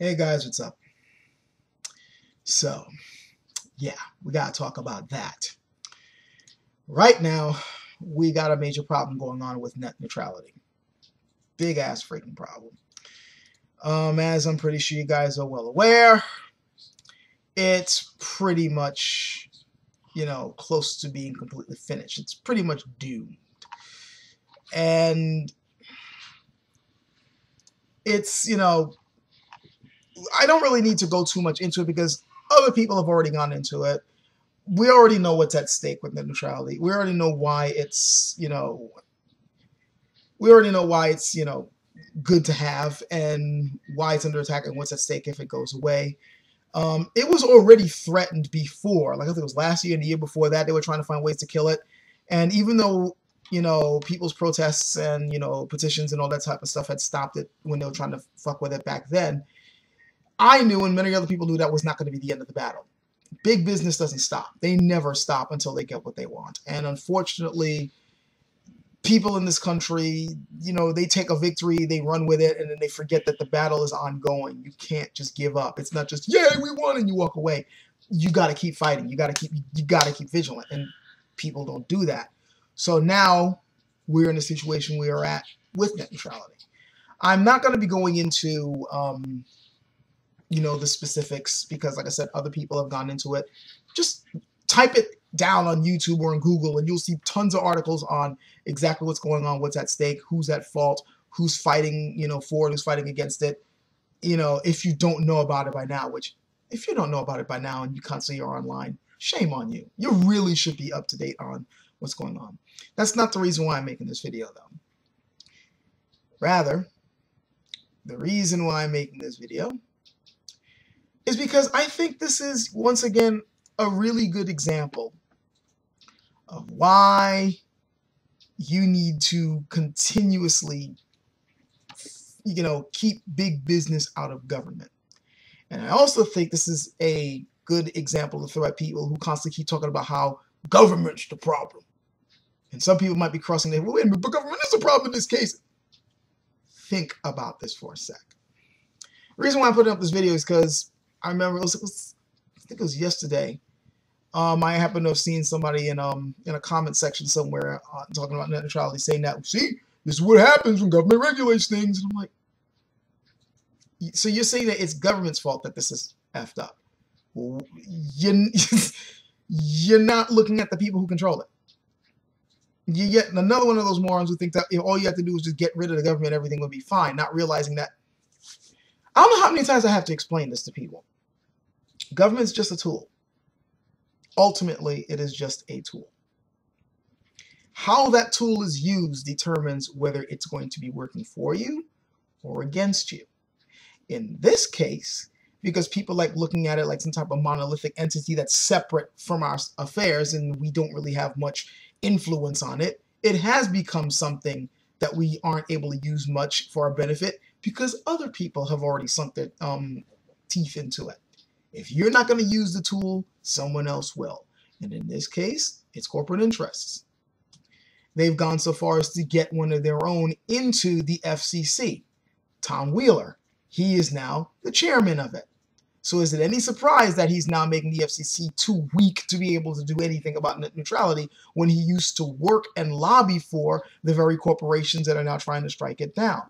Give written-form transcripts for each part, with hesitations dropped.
Hey guys, what's up? So, yeah, we gotta talk about that. Right now, we got a major problem going on with net neutrality. Big ass freaking problem. As I'm pretty sure you guys are well aware, it's pretty much, close to being completely finished. It's pretty much doomed. And it's, I don't really need to go too much into it because other people have already gone into it. We already know what's at stake with net neutrality. We already know why it's, good to have and why it's under attack and what's at stake if it goes away. It was already threatened before. Like I think it was last year and the year before that, they were trying to find ways to kill it. And even though, people's protests and, petitions and all that type of stuff had stopped it when they were trying to fuck with it back then, I knew and many other people knew that was not going to be the end of the battle. Big business doesn't stop. They never stop until they get what they want. And unfortunately, people in this country, they take a victory, they run with it, and then they forget that the battle is ongoing. You can't just give up. It's not just, yay, we won, and you walk away. You got to keep fighting. You got to keep vigilant, and people don't do that. So now we're in the situation we are at with net neutrality. I'm not going to be going into the specifics because, like I said, other people have gone into it. Just type it down on YouTube or on Google and you'll see tons of articles on exactly what's going on, what's at stake, who's at fault, who's fighting, for it, who's fighting against it. If you don't know about it by now, which if you don't know about it by now and you constantly are online, shame on you. You really should be up to date on what's going on. That's not the reason why I'm making this video, though. Rather, the reason why I'm making this video is because I think this is, once again, a really good example of why you need to continuously, keep big business out of government. And I also think this is a good example to throw at people who constantly keep talking about how government's the problem. And some people might be crossing their, well, wait a minute, but government is the problem in this case. Think about this for a sec. The reason why I'm putting up this video is because I remember I think it was yesterday. I happened to have seen somebody in a comment section somewhere talking about net neutrality, saying that, see, this is what happens when government regulates things. And I'm like, so you're saying that it's government's fault that this is effed up? Well, you're not looking at the people who control it. You get another one of those morons who think that if all you have to do is just get rid of the government, everything will be fine, not realizing that. I don't know how many times I have to explain this to people. Government's just a tool. Ultimately, it is just a tool. How that tool is used determines whether it's going to be working for you or against you. In this case, because people like looking at it like some type of monolithic entity that's separate from our affairs and we don't really have much influence on it, it has become something that we aren't able to use much for our benefit because other people have already sunk their teeth into it. If you're not going to use the tool, someone else will. And in this case, it's corporate interests. They've gone so far as to get one of their own into the FCC, Tom Wheeler. He is now the chairman of it. So is it any surprise that he's now making the FCC too weak to be able to do anything about net neutrality when he used to work and lobby for the very corporations that are now trying to strike it down?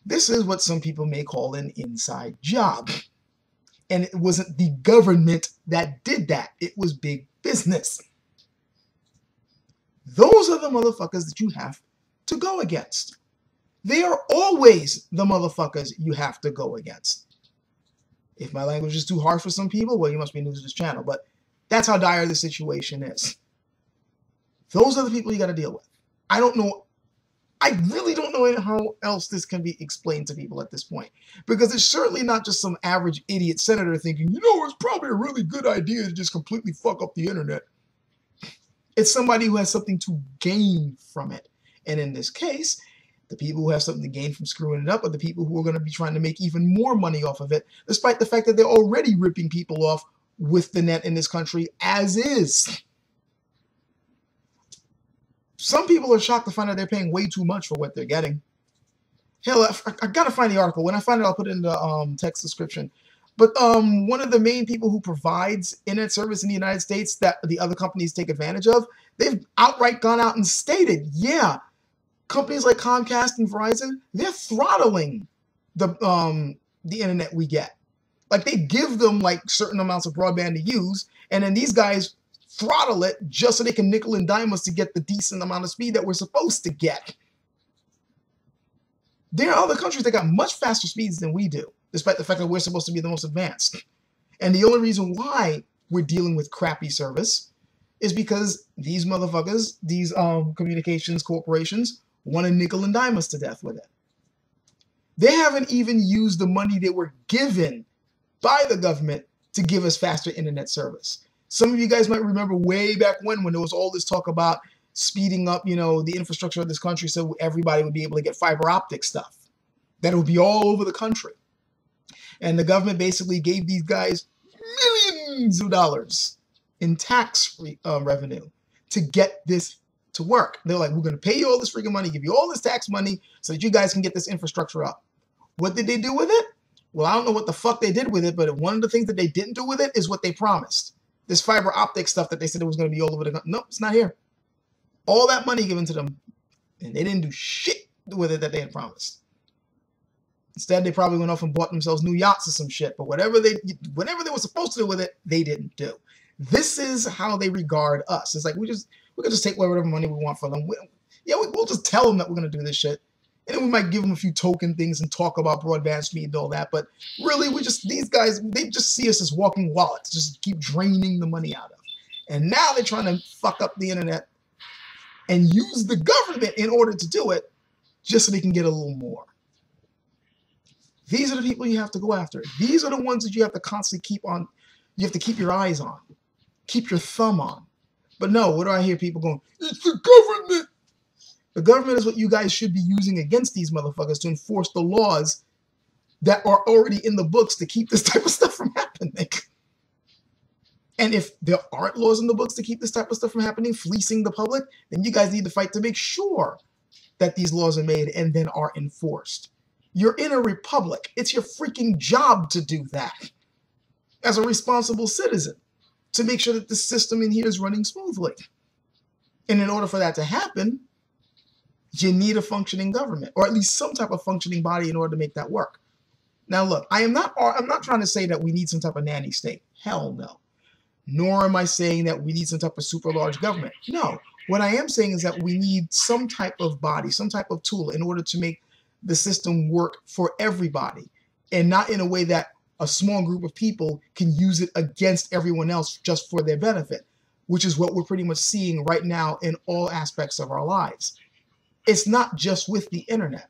This is what some people may call an inside job. And it wasn't the government that did that. It was big business. Those are the motherfuckers that you have to go against. They are always the motherfuckers you have to go against. If my language is too harsh for some people, well, you must be new to this channel. But that's how dire the situation is. Those are the people you got to deal with. I don't know. I really don't know how else this can be explained to people at this point. Because it's certainly not just some average idiot senator thinking, it's probably a really good idea to just completely fuck up the internet. It's somebody who has something to gain from it. And in this case, the people who have something to gain from screwing it up are the people who are going to be trying to make even more money off of it, despite the fact that they're already ripping people off with the net in this country as is. Some people are shocked to find out they're paying way too much for what they're getting. hell, I gotta find the article. When I find it, I'll put it in the text description. But one of the main people who provides internet service in the United States that the other companies take advantage of, they've outright gone out and stated, yeah, companies like Comcast and Verizon, they're throttling the internet we get. Like, they give them like certain amounts of broadband to use, and then these guys throttle it just so they can nickel and dime us to get the decent amount of speed that we're supposed to get. There are other countries that got much faster speeds than we do, despite the fact that we're supposed to be the most advanced. And the only reason why we're dealing with crappy service is because these motherfuckers, these communications corporations, want to nickel and dime us to death with it. They haven't even used the money they were given by the government to give us faster internet service. Some of you guys might remember way back when there was all this talk about speeding up, the infrastructure of this country so everybody would be able to get fiber optic stuff. That it would be all over the country. And the government basically gave these guys millions of dollars in tax revenue to get this to work. They're like, we're going to pay you all this freaking money, give you all this tax money so that you guys can get this infrastructure up. What did they do with it? Well, I don't know what the fuck they did with it, but one of the things that they didn't do with it is what they promised. This fiber optic stuff that they said it was going to be all over the country. Nope, it's not here. All that money given to them, and they didn't do shit with it that they had promised. Instead, they probably went off and bought themselves new yachts or some shit. But whatever they were supposed to do with it, they didn't do. This is how they regard us. It's like we could just take whatever money we want from them. We'll just tell them that we're going to do this shit. And then we might give them a few token things and talk about broadband speed and all that. But really, these guys, they just see us as walking wallets, just keep draining the money out of. And now they're trying to fuck up the internet and use the government in order to do it just so they can get a little more. These are the people you have to go after. These are the ones that you have to constantly keep on. You have to keep your eyes on, keep your thumb on. But no, what do I hear people going, it's the government. The government is what you guys should be using against these motherfuckers to enforce the laws that are already in the books to keep this type of stuff from happening. And if there aren't laws in the books to keep this type of stuff from happening, fleecing the public, then you guys need to fight to make sure that these laws are made and then are enforced. You're in a republic. It's your freaking job to do that as a responsible citizen, to make sure that the system in here is running smoothly. And in order for that to happen, you need a functioning government, or at least some type of functioning body in order to make that work. Now, look, I'm not trying to say that we need some type of nanny state. Hell no. Nor am I saying that we need some type of super large government. No. What I am saying is that we need some type of body, some type of tool in order to make the system work for everybody, and not in a way that a small group of people can use it against everyone else just for their benefit, which is what we're pretty much seeing right now in all aspects of our lives. It's not just with the internet.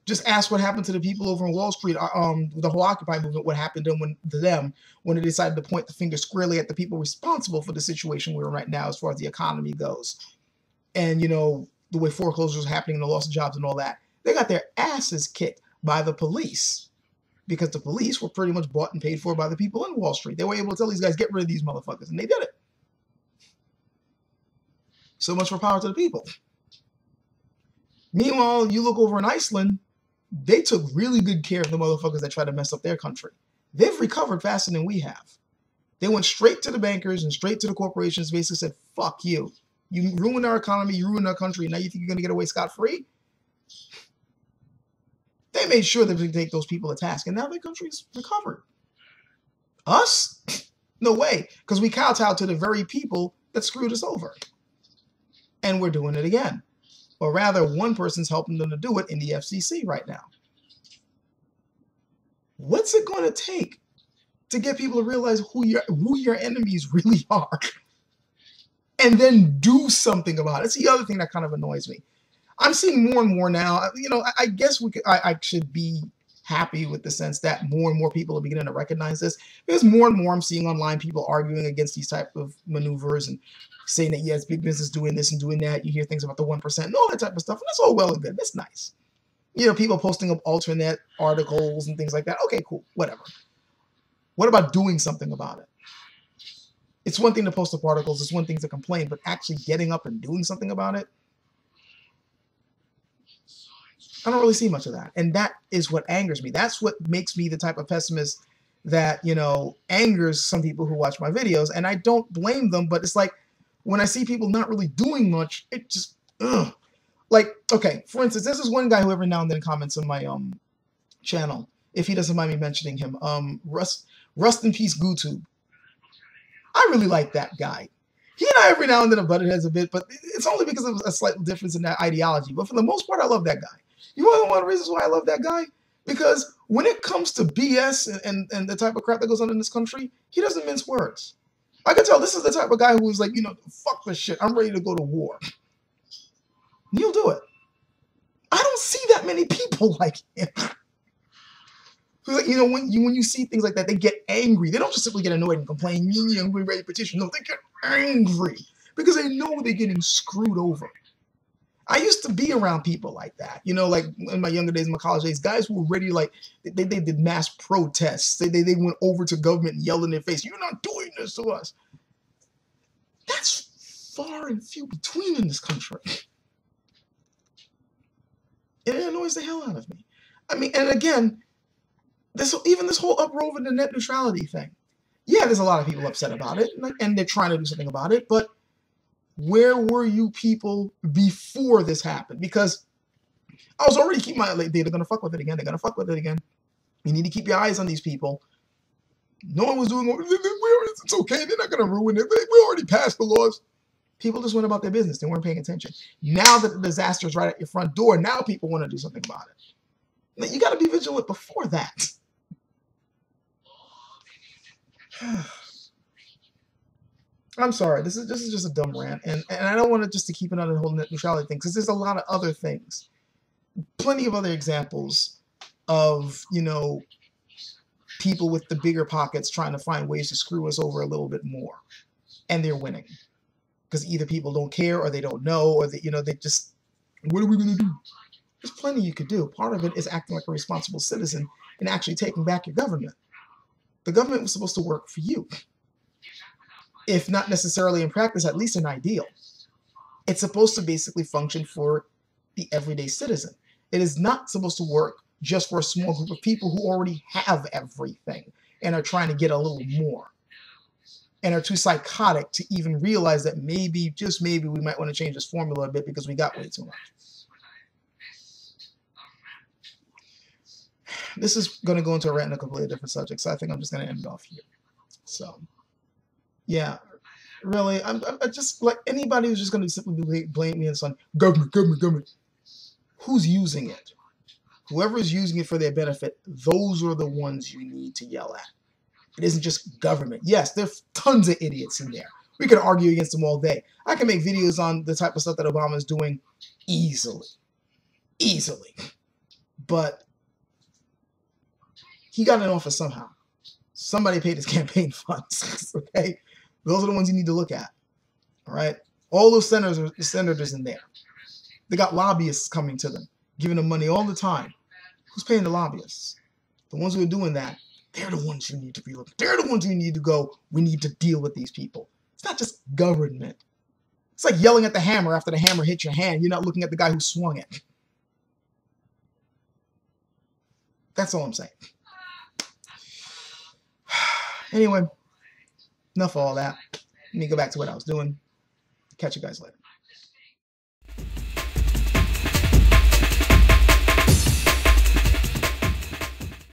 Just ask what happened to the people over on Wall Street, the whole Occupy movement, what happened to them when they decided to point the finger squarely at the people responsible for the situation we're in right now as far as the economy goes. And, the way foreclosures are happening and the loss of jobs and all that. They got their asses kicked by the police because the police were pretty much bought and paid for by the people in Wall Street. They were able to tell these guys, get rid of these motherfuckers, and they did it. So much for power to the people. Meanwhile, you look over in Iceland, they took really good care of the motherfuckers that tried to mess up their country. They've recovered faster than we have. They went straight to the bankers and straight to the corporations, basically said, fuck you. You ruined our economy, you ruined our country, and now you think you're going to get away scot-free? They made sure that they take those people to task, and now their country's recovered. Us? No way, because we kowtowed to the very people that screwed us over. And we're doing it again. Or rather, one person's helping them to do it in the FCC right now. What's it going to take to get people to realize who your enemies really are? And then do something about it. It's the other thing that kind of annoys me. I'm seeing more and more now. I guess I should be happy with the sense that more and more people are beginning to recognize this. Because more and more I'm seeing online people arguing against these type of maneuvers and saying that, yes, big business doing this and doing that. You hear things about the 1% and all that type of stuff. And that's all well and good. That's nice. People posting up alternate articles and things like that. Okay, cool. Whatever. What about doing something about it? It's one thing to post up articles. It's one thing to complain. But actually getting up and doing something about it? I don't really see much of that. And that is what angers me. That's what makes me the type of pessimist that, you know, angers some people who watch my videos. And I don't blame them, but it's like when I see people not really doing much, it just, ugh. Like, okay, for instance, this is one guy who every now and then comments on my channel, if he doesn't mind me mentioning him, Rust in Peace GooTube. I really like that guy. He and I every now and then have butted heads a bit, but it's only because of a slight difference in that ideology. But for the most part, I love that guy. You want to know one of the reasons why I love that guy? Because when it comes to BS and the type of crap that goes on in this country, he doesn't mince words. I can tell this is the type of guy who's like, you know, fuck this shit. I'm ready to go to war. And he'll do it. I don't see that many people like him. You know, when you see things like that, they get angry. They don't just simply get annoyed and complain, you know, we're ready to petition. No, they get angry because they know they're getting screwed over. I used to be around people like that. You know, like in my younger days, in my college days, guys who were ready, like, they did mass protests. They went over to government and yelled in their face, you're not doing this to us. That's far and few between in this country. It annoys the hell out of me. I mean, and again, even this whole uproar over the net neutrality thing. Yeah, there's a lot of people upset about it, and they're trying to do something about it, but where were you people before this happened? Because I was already keeping my, like, they're going to fuck with it again. They're going to fuck with it again. You need to keep your eyes on these people. No one was doing, it's okay. They're not going to ruin it. We already passed the laws. People just went about their business. They weren't paying attention. Now that the disaster is right at your front door, now people want to do something about it. You got to be vigilant before that. I'm sorry. This is just a dumb rant, and I don't want to just to keep it on the whole net neutrality thing, because there's a lot of other things, plenty of other examples of, you know, people with the bigger pockets trying to find ways to screw us over a little bit more, and they're winning because either people don't care or they don't know, or they, you know, they just, what are we gonna do? There's plenty you could do. Part of it is acting like a responsible citizen and actually taking back your government. The government was supposed to work for you. If not necessarily in practice, at least in ideal. It's supposed to basically function for the everyday citizen. It is not supposed to work just for a small group of people who already have everything and are trying to get a little more and are too psychotic to even realize that maybe, just maybe, we might want to change this formula a bit because we got way too much. This is going to go into a rant on a completely different subject, so I think I'm just going to end it off here. So, yeah, really, I'm just like anybody who's just going to simply blame me and say, government. Who's using it? Whoever is using it for their benefit, those are the ones you need to yell at. It isn't just government. Yes, there's tons of idiots in there. We can argue against them all day. I can make videos on the type of stuff that Obama is doing easily. But he got in office somehow. Somebody paid his campaign funds, okay? Those are the ones you need to look at, all right? All those senators in there. They got lobbyists coming to them, giving them money all the time. Who's paying the lobbyists? The ones who are doing that, they're the ones you need to be looking. They're the ones you need to go, we need to deal with these people. It's not just government. It's like yelling at the hammer after the hammer hits your hand. You're not looking at the guy who swung it. That's all I'm saying. Anyway, enough of all that. Let me go back to what I was doing. Catch you guys later.